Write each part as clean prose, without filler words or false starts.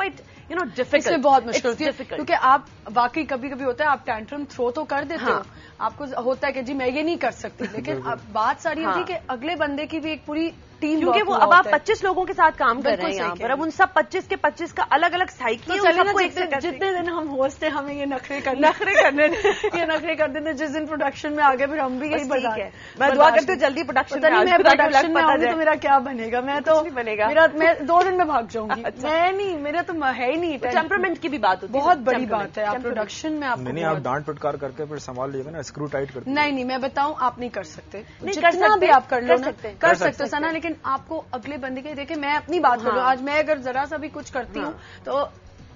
quite, you know, difficult. اس میں بہت مشکل ہوتی ہے کیونکہ آپ واقعی کبھی کبھی ہوتا ہے آپ ٹینٹرم تھرو تو کر دیتے ہو, آپ کو ہوتا ہے کہ جی میں یہ نہیں کر سکتی, لیکن بات ساری ہوتی ہے کہ اگلے بندے کی بھی ایک پوری ٹیم, کیونکہ وہ اب آپ 25 لوگوں کے ساتھ کام کر رہے ہیں یہاں پر, اب ان سب 25 کے 25 کا الگ الگ سائیکل ہے. جتنے دن ہم ہوسٹ ہیں ہمیں یہ نخرے کرنے یہ نخرے کر دیتے, جس دن پروڈکشن میں آگے پھر ہم بھی یہی بتا ہے. میں دعا کرتی ہوں جلدی پروڈکشن میں آؤں گی تو میرا کیا بنے گا, میں تو میں 2 دن میں بھاگ جاؤں گی, میں نہیں, میرا تو ہے ہی نہیں. ٹیمپرامنٹ کی بھی بات ہوتی ہے, بہت بڑی بات ہے. آپ پروڈکشن میں آپ ڈانٹ پٹکار کر کے پھر سنبھال لیجیے نا, اسکرو ٹائٹ کر. نہیں میں بتاؤں, آپ نہیں کر سکتے, جتنا بھی آپ کر لو کر سکتے سنا, لیکن آپ کو اگلے بندے کے دیکھیں. میں اپنی بات کر لوں, آج میں اگر ذرا سا بھی کچھ کرتی ہوں تو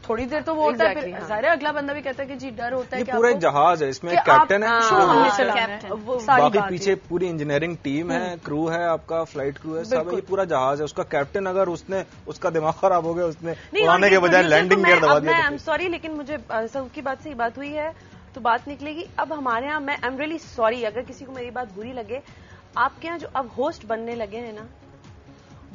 تھوڑی دیر تو وہ ہوتا ہے, پھر ظاہر اگلا بندہ بھی کہتا ہے کہ جی ڈر ہوتا ہے. یہ پورا ایک جہاز ہے, اس میں کیپٹن ہے, باقی پیچھے پوری انجینئرنگ ٹیم ہے, کرو ہے, آپ کا فلائٹ کرو ہے, سب یہ پورا جہاز ہے. اس کا کیپٹن اگر اس کا دماغ خراب ہو گیا, اس نے اڑانے کے بجائے لینڈنگ گیئر دبا دیا. آئی ایم سوری, لیکن مجھے سب کی بات سے یہ بات ہوئی ہے تو بات نکلے گی. اب ہمارے یہاں, میں آئی ایم ریئلی سوری اگر کسی کو میری بات بری لگے, آپ کے یہاں جو اب ہوسٹ بننے لگے ہیں نا,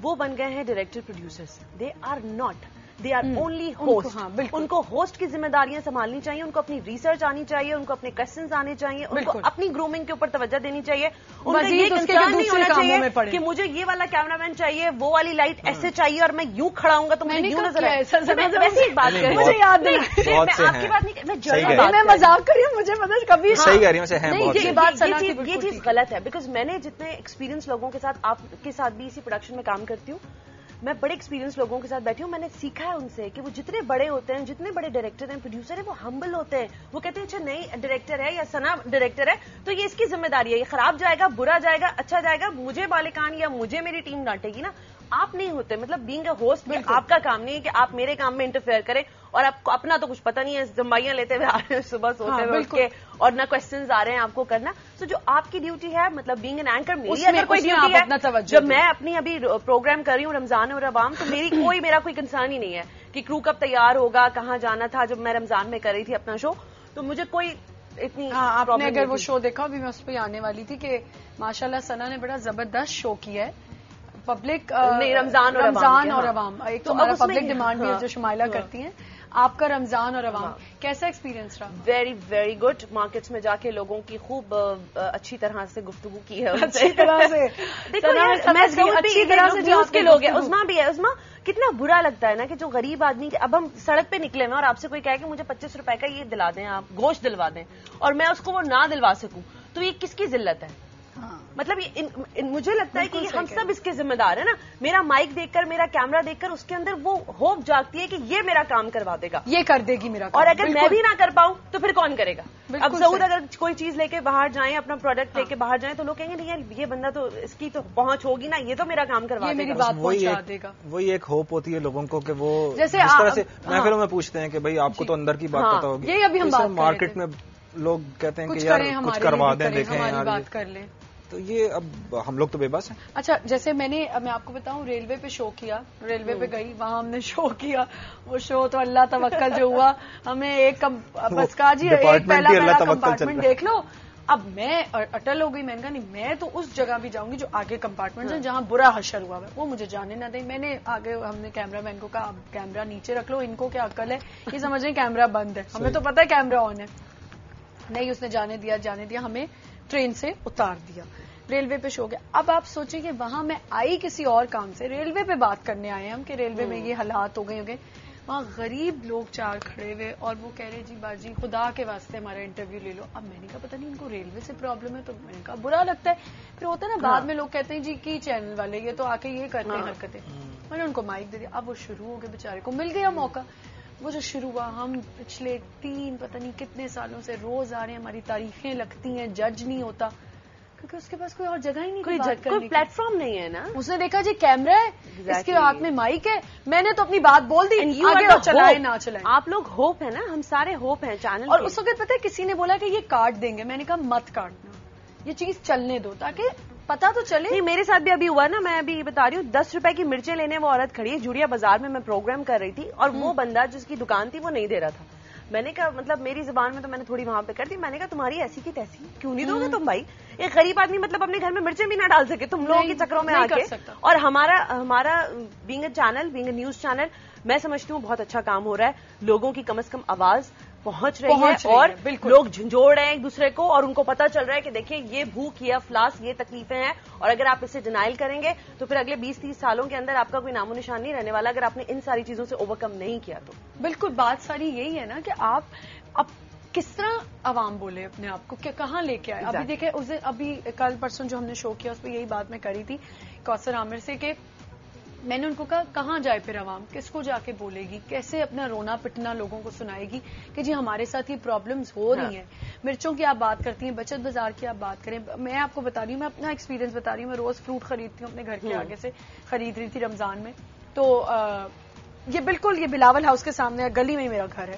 وہ بن گئے ہیں director producers. They are not, they are only host. ان کو ہوسٹ کی ذمہ داریاں سنبھالنی چاہیے, ان کو اپنی ریسرچ آنی چاہیے, ان کو اپنے کوسچنز آنے چاہیے, ان کو اپنی گرومنگ کے اوپر توجہ دینی چاہیے. ان کا یہ کنسرن نہیں ہونا چاہیے کہ مجھے یہ والا کیمرہ مین چاہیے, وہ والی لائٹ ایسے چاہیے, اور میں یوں کھڑا ہوں گا تو مجھے یوں نظر آئے. ویسے ایک بات کریں, مجھے یاد نہیں, آپ کی بات نہیں, میں مذاق کری ہوں, مجھے پتا کبھی صحیح کہہ رہی ہوں. یہ چیز غلط ہے, بیکاز میں نے جتنے ایکسپیرینس لوگوں کے ساتھ, آپ کے ساتھ بھی اسی پروڈکشن میں کام کرتی ہوں, میں بڑے ایکسپیرینس لوگوں کے ساتھ بیٹھی ہوں. میں نے سیکھا ہے ان سے کہ وہ جتنے بڑے ہوتے ہیں, جتنے بڑے ڈائریکٹر ہیں, پروڈیوسر ہیں, وہ ہمبل ہوتے ہیں. وہ کہتے ہیں اچھا نئی ڈائریکٹر ہے یا ثنا ڈائریکٹر ہے تو یہ اس کی ذمہ داری ہے, یہ خراب جائے گا, برا جائے گا, اچھا جائے گا, مجھے مالکان یا مجھے میری ٹیم ڈانٹے گی نا. آپ نہیں ہوتے, مطلب بینگ اے ہوسٹ آپ کا کام نہیں ہے کہ آپ میرے کام میں انٹرفیئر کریں, اور آپ کو اپنا تو کچھ پتہ نہیں ہے, ذمائیاں لیتے ہوئے آ رہے ہیں صبح سوتے ہوئے اٹھ کے, اور نہ کوسچنز آ رہے ہیں آپ کو کرنا. تو جو آپ کی ڈیوٹی ہے, مطلب بینگ این اینکر, میری اگر کوئی ڈیوٹی ہے, جب میں اپنی ابھی پروگرام کر رہی ہوں رمضان اور عوام, تو میرا کوئی کنسرن ہی نہیں ہے کہ کرو کب تیار ہوگا, کہاں جانا تھا. جب میں رمضان میں کر رہی تھی اپنا شو, تو مجھے کوئی اتنی, آپ نے اگر وہ شو دیکھا, ابھی میں اس پہ آنے والی تھی کہ ماشاءاللہ ثنا نے بڑا زبردست شو کیا ہے. پبلک رمضان اور عوام, ایک تو ہمارا پبلک ڈیمانڈ بھی ہے جو شمائلہ کرتی ہیں. آپ کا رمضان اور عوام کیسا ایکسپیرینس رہا؟ Very very good. مارکیٹس میں جا کے لوگوں کی خوب اچھی طرح سے گفتگو کی ہے, اچھی طرح سے. اچھی طرح سے جو اس کے لوگ ہیں, عظما بھی ہے. عظما کتنا برا لگتا ہے نا کہ جو غریب آدمی, اب ہم سڑک پہ نکلے ہیں اور آپ سے کوئی کہے کہ مجھے 25 روپے کا یہ دلا دیں, آپ گوشت دلوا دیں, اور میں اس کو وہ نہ دلوا سکوں, تو یہ کس کی ذلت ہے؟ مطلب مجھے لگتا ہے کہ ہم سب اس کے ذمہ دار ہیں نا. میرا مائک دیکھ کر, میرا کیمرہ دیکھ کر اس کے اندر وہ ہوپ جاگتی ہے کہ یہ میرا کام کروا دے گا, یہ کر دے گی میرا کام, اور اگر میں بھی نہ کر پاؤں تو پھر کون کرے گا؟ اب سعود اگر کوئی چیز لے کے باہر جائیں, اپنا پروڈکٹ لے کے باہر جائیں, تو لوگ کہیں گے نہیں یہ بندہ تو اس کی تو پہنچ ہوگی نا, یہ تو میرا کام کروا دے گا. وہی ایک ہوپ ہوتی ہے لوگوں کو کہ وہ جس طرح سے محفلوں میں پوچھتے ہیں کہ بھائی آپ کو تو اندر کی بات پتا ہوگی, یہ ابھی ہم مارکیٹ میں لوگ کہتے ہیں کہ یار کچھ کروا دیں, دیکھیں بات کر لیں. تو یہ اب ہم لوگ تو بے بس ہیں. اچھا, جیسے میں آپ کو بتاؤں, ریلوے پہ شو کیا, ریلوے پہ گئی, وہاں ہم نے شو کیا. وہ شو تو اللہ توکل جو ہوا, ہمیں ایک بس کہا جی ایک پہلا کمپارٹمنٹ دیکھ لو. اب میں اٹل ہو گئی, میں نے کہا نہیں, میں تو اس جگہ بھی جاؤں گی جو آگے کمپارٹمنٹ ہے جہاں برا حشر ہوا ہے, وہ مجھے جانے نہ دیں. میں نے آگے, ہم نے کیمرہ مین کو کہا اب کیمرہ نیچے رکھ لو, ان کو کیا عقل ہے, یہ سمجھ رہے کیمرہ بند ہے, ہمیں تو پتا ہے کیمرہ آن ہے. نہیں, اس نے جانے دیا, ہمیں ٹرین سے اتار دیا, ریلوے پہ شو گیا. اب آپ سوچیں کہ وہاں میں آئی کسی اور کام سے, ریلوے پہ بات کرنے آئے ہم کہ ریلوے میں یہ حالات ہو گئے. وہاں غریب لوگ 4 کھڑے ہوئے, اور وہ کہہ رہے جی باجی خدا کے واسطے ہمارا انٹرویو لے لو. اب میں نے کہا پتہ نہیں ان کو ریلوے سے پرابلم ہے, تو میں نے کہا برا لگتا ہے. پھر ہوتا ہے نا بعد میں لوگ کہتے ہیں جی کی چینل والے یہ تو آ کے یہ کرتے ہیں حرکتیں. میں نے ان کو مائک دے دیا. اب وہ شروع ہو گئے, بیچارے کو مل گیا موقع. وہ جو شروع ہوا, ہم پچھلے 3 پتہ نہیں کتنے سالوں سے روز آ رہے ہیں, ہماری تاریخیں لگتی ہیں, جج نہیں ہوتا کیونکہ اس کے پاس کوئی اور جگہ ہی نہیں, کوئی پلیٹ فارم نہیں ہے نا. اس نے دیکھا جی کیمرہ ہے, اس کے ہاتھ میں مائک ہے, میں نے تو اپنی بات بول دی, آگے چلائے نہ چلائے. آپ لوگ ہوپ ہے نا, ہم سارے ہوپ ہیں چینل. اور اس وقت پتہ ہے کسی نے بولا کہ یہ کاٹ دیں گے, میں نے کہا مت کاٹنا, یہ چیز چلنے دو تاکہ پتا تو چلے. نہیں, میرے ساتھ بھی ابھی ہوا نا, میں ابھی بتا رہی ہوں, 10 روپے کی مرچیں لینے وہ عورت کھڑی ہے جوڑیا بازار میں پروگرام کر رہی تھی, اور وہ بندہ جس کی دکان تھی وہ نہیں دے رہا تھا. میں نے کہا مطلب میری زبان میں تو میں نے تھوڑی وہاں پہ کر دی, میں نے کہا تمہاری ایسی کی تیسی کیوں نہیں دو گے تم بھائی, ایک غریب آدمی مطلب اپنے گھر میں مرچیں بھی نہ ڈال سکے تم لوگوں کے چکروں میں آ کے. اور ہمارا being a channel, being a news channel, میں سمجھتی ہوں بہت اچھا کام ہو رہا ہے, لوگوں کی کم از کم آواز پہنچ رہی ہے اور لوگ جھنجھوڑ رہے ہیں ایک دوسرے کو, اور ان کو پتا چل رہا ہے کہ دیکھیں یہ بھوک, یہ افلاس, یہ تکلیفیں ہیں, اور اگر آپ اسے ڈینائل کریں گے تو پھر اگلے 20-30 سالوں کے اندر آپ کا کوئی نام و نشان نہیں رہنے والا اگر آپ نے ان ساری چیزوں سے اوورکم نہیں کیا تو. بالکل, بات ساری یہی ہے نا کہ آپ اب کس طرح عوام بولے اپنے آپ کو, کہ کہاں لے کے آئے. ابھی دیکھیں ابھی کل پرسوں جو ہم نے شو کیا اس پہ یہی بات میں کری تھی کوثر عامر سے کہ میں نے ان کو کہا کہاں جائے پھر عوام, کس کو جا کے بولے گی, کیسے اپنا رونا پٹنا لوگوں کو سنائے گی کہ جی ہمارے ساتھ یہ پرابلمز ہو رہی ہیں. مرچوں کی آپ بات کرتی ہیں, بچت بازار کی آپ بات کریں, میں آپ کو بتا رہی ہوں, میں اپنا ایکسپیرینس بتا رہی ہوں, میں روز فروٹ خریدتی ہوں اپنے گھر کے آگے سے, خرید رہی تھی رمضان میں, تو یہ بالکل یہ بلاول ہاؤس کے سامنے گلی میں ہی میرا گھر ہے,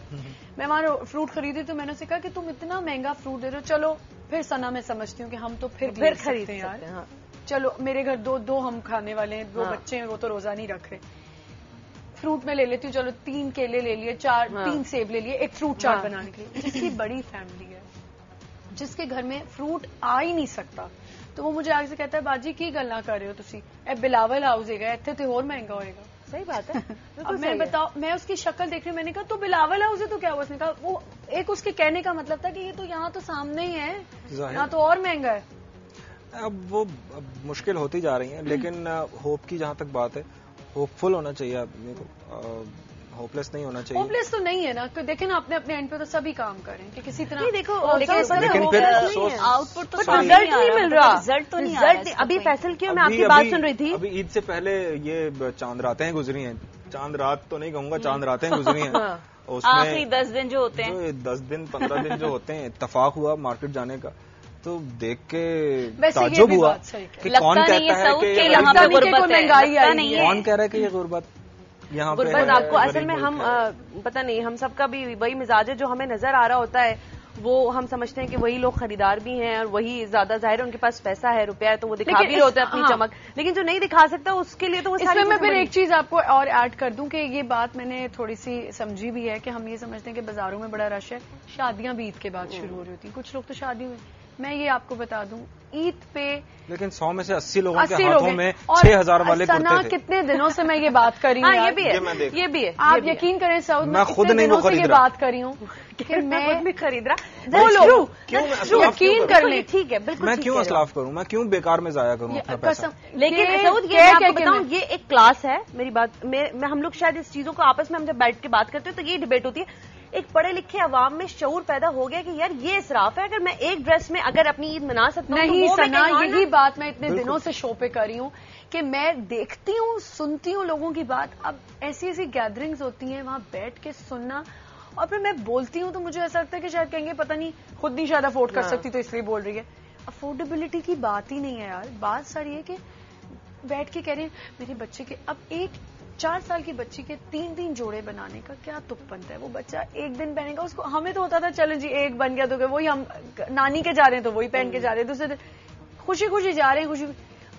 میں وہاں فروٹ خریدی تو میں نے اسے کہا کہ تم اتنا مہنگا فروٹ دے رہے ہو, چلو پھر سنا میں سمجھتی ہوں کہ ہم تو پھر خریدتے ہیں یار, چلو میرے گھر دو ہم کھانے والے ہیں, 2 بچے ہیں, وہ تو روزہ نہیں رکھ رہے, فروٹ میں لے لیتی ہوں, چلو 3 کیلے لے لیے, 3 سیب لے لیے, ایک فروٹ چاٹ بنانے کے لیے. جس کی بڑی فیملی ہے, جس کے گھر میں فروٹ آ ہی نہیں سکتا, تو وہ مجھے آگے سے کہتا ہے باجی کی گل نہ کر رہے ہو تسی, اے بلاول ہاؤس ہے گا اتنے تو اور مہنگا ہوئے گا. صحیح بات ہے. اب میں بتاؤ, میں اس کی شکل دیکھ رہی ہوں, میں نے کہا تو بلاول ہاؤس ہے تو کیا ہوا, اس نے کہا وہ ایک اس کے کہنے کا مطلب تھا کہ یہ تو یہاں تو سامنے ہی ہے, یہاں تو اور مہنگا ہے. اب وہ مشکل ہوتی جا رہی ہیں, لیکن ہوپ کی جہاں تک بات ہے, ہوپ فل ہونا چاہیے آدمی کو, ہوپ لیس نہیں ہونا چاہیے. ہوپ لیس تو نہیں ہے نا, دیکھیں نا اپنے اینڈ پہ تو سبھی کام کریں کہ کسی طرح دیکھو لیکن پھر آؤٹ پٹ تو رزلٹ نہیں مل رہا, رزلٹ تو نہیں. ابھی فیصل کی میں آپ کی بات سن رہی تھی, ابھی عید سے پہلے یہ چاند راتیں گزری ہیں, چاند رات تو نہیں کہوں گا, چاند راتیں گزری ہیں, اس میں 10 دن جو ہوتے ہیں, 10 دن 15 دن جو ہوتے ہیں, اتفاق ہوا مارکیٹ جانے کا, تو دیکھ کے تعجب ہوا کہ کون کہتا ہے کہ یہاں پہ غربت ہے, کون کہہ رہا ہے کہ یہ غربت یہاں پہ. غربت آپ کو اصل میں ہم پتہ نہیں, ہم سب کا بھی وہی مزاج ہے, جو ہمیں نظر آ رہا ہوتا ہے وہ ہم سمجھتے ہیں کہ وہی لوگ خریدار بھی ہیں اور وہی زیادہ ظاہر ہے ان کے پاس پیسہ ہے, روپیہ ہے, تو وہ دکھا بھی ہوتا ہے اپنی چمک, لیکن جو نہیں دکھا سکتا اس کے لیے تو وہ ساری. میں پھر ایک چیز آپ کو اور ایڈ کر دوں کہ یہ بات میں نے تھوڑی سی سمجھی بھی ہے کہ ہم یہ سمجھتے ہیں کہ بازاروں میں بڑا رش ہے, شادیاں بھی عید کے بعد شروع ہو رہی ہوتی ہیں, کچھ لوگ تو شادی میں, میں یہ آپ کو بتا دوں عید پہ لیکن 100 میں سے 80 لوگوں کے ہاتھوں میں 6000 والے کرتے تھے. کتنے دنوں سے میں یہ بات کر رہی ہوں, یہ بھی ہے, آپ یقین کریں سعود, میں خود نہیں وہ یہ بات کر رہی ہوں کہ میں خرید رہا, وہ لوگ یقین کر لیں, ٹھیک ہے بالکل, میں کیوں اسلاف کروں, میں کیوں بیکار میں ضائع کروں اپنا پیسہ. لیکن سعود یہ میں آپ کو بتاؤں, یہ ایک کلاس ہے, میری بات میں ہم لوگ شاید اس چیزوں کو آپس میں ہم جب بیٹھ کے بات کرتے ہیں تو یہ ڈبیٹ ہوتی ہے, ایک پڑھے لکھے عوام میں شعور پیدا ہو گیا کہ یار یہ اسراف ہے, اگر میں ایک ڈریس میں اگر اپنی عید منا سکتا ہوں. نہیں سنا, یہی بات میں اتنے دنوں سے شو پہ کر رہی ہوں کہ میں دیکھتی ہوں, سنتی ہوں لوگوں کی بات. اب ایسی گیدرنگز ہوتی ہیں, وہاں بیٹھ کے سننا, اور پھر میں بولتی ہوں تو مجھے ایسا لگتا ہے کہ شاید کہیں گے پتہ نہیں خود نہیں شاید افورڈ کر سکتی تو اس لیے بول رہی ہے. افورڈیبلٹی کی بات ہی نہیں ہے یار, بات ساری ہے کہ بیٹھ کے کہہ رہے ہیں میرے بچے کے, اب ایک 4 سال کی بچی کے 3 جوڑے بنانے کا کیا تک بنتا ہے, وہ بچہ ایک دن پہنے گا, اس کو ہمیں تو ہوتا تھا چلو جی ایک بن گیا تو وہی ہم نانی کے جا رہے ہیں تو وہی پہن کے جا رہے ہیں, دوسرے دن خوشی خوشی جا رہے ہیں, خوشی.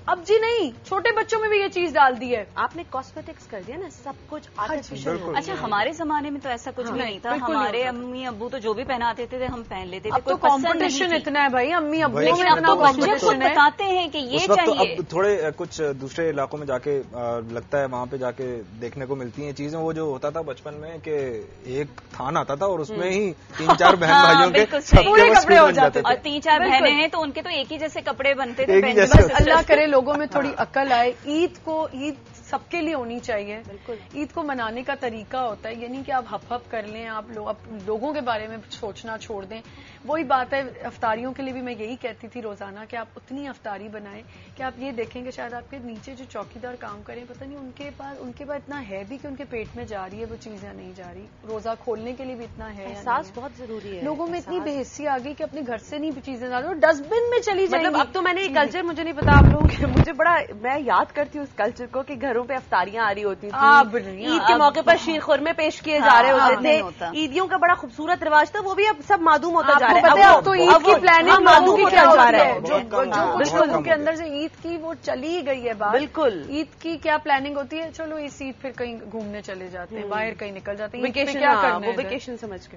اب جی نہیں, چھوٹے بچوں میں بھی یہ چیز ڈال دی ہے, آپ نے کاسمیٹکس کر دیا نا, سب کچھ آرٹیفیشل. اچھا ہمارے زمانے میں تو ایسا کچھ بھی نہیں تھا, ہمارے امی ابو تو جو بھی پہناتے تھے ہم پہن لیتے تھے. اب تو کمپٹیشن اتنا ہے بھائی, امی ابو لیکن اب تو بچے خود بتاتے ہیں کہ یہ چاہیے. اب تھوڑے کچھ دوسرے علاقوں میں جا کے لگتا ہے وہاں پہ جا کے دیکھنے کو ملتی ہیں چیزیں, وہ جو ہوتا تھا بچپن میں کہ ایک تھان آتا تھا اور اس میں ہی 3-4 بہن بھائیوں کے کپڑے ہو جاتے تھے, اور 3-4 بہنیں ہیں تو ان کے تو ایک ہی جیسے کپڑے بنتے تھے. بس اللہ کرے لوگوں میں تھوڑی عقل آئے. عید سب کے لیے ہونی چاہیے. عید کو منانے کا طریقہ ہوتا ہے, یہ نہیں کہ آپ ہپ ہپ کر لیں, آپ لوگوں کے بارے میں سوچنا چھوڑ دیں. وہی بات ہے افطاریوں کے لیے بھی میں یہی کہتی تھی روزانہ کہ آپ اتنی افطاری بنائیں کہ آپ یہ دیکھیں کہ شاید آپ کے نیچے جو چوکیدار کام کریں, پتہ نہیں ان کے پاس اتنا ہے بھی کہ ان کے پیٹ میں جا رہی ہے وہ چیزیں نہیں جا رہی, روزہ کھولنے کے لیے بھی اتنا ہے. احساس بہت ضروری ہے. لوگوں میں اتنی بے حسی آ گئی کہ اپنے گھر سے نہیں چیزیں ڈال دو, ڈسٹ بن میں چلی جائیں. مطلب اب تو میں نے یہ کلچر, مجھے نہیں پتا آپ لوگوں کے, مجھے بڑا میں یاد کرتی ہوں اس کلچر کو کہ گھروں پہ افطاریاں آ رہی ہوتی تھی, عید کے موقع پر شیر خورمے پیش کیے جا رہے ہوتے تھے, عیدیوں کا بڑا خوبصورت رواج تھا, وہ بھی اب سب معدوم ہوتا جا رہا ہے. اب تو عید کی پلاننگ معدوم ہوتا جا رہا ہے, جو کچھ لوگوں کے اندر سے عید کی وہ چلی ہی گئی ہے بات. بالکل, عید کی کیا پلاننگ ہوتی ہے, چلو اس عید پھر کہیں گھومنے چلے جاتے ہیں, باہر کہیں نکل جاتے ہیں, ویکیشن, کیا کرنا ہے, وہ ویکیشن سمجھ کے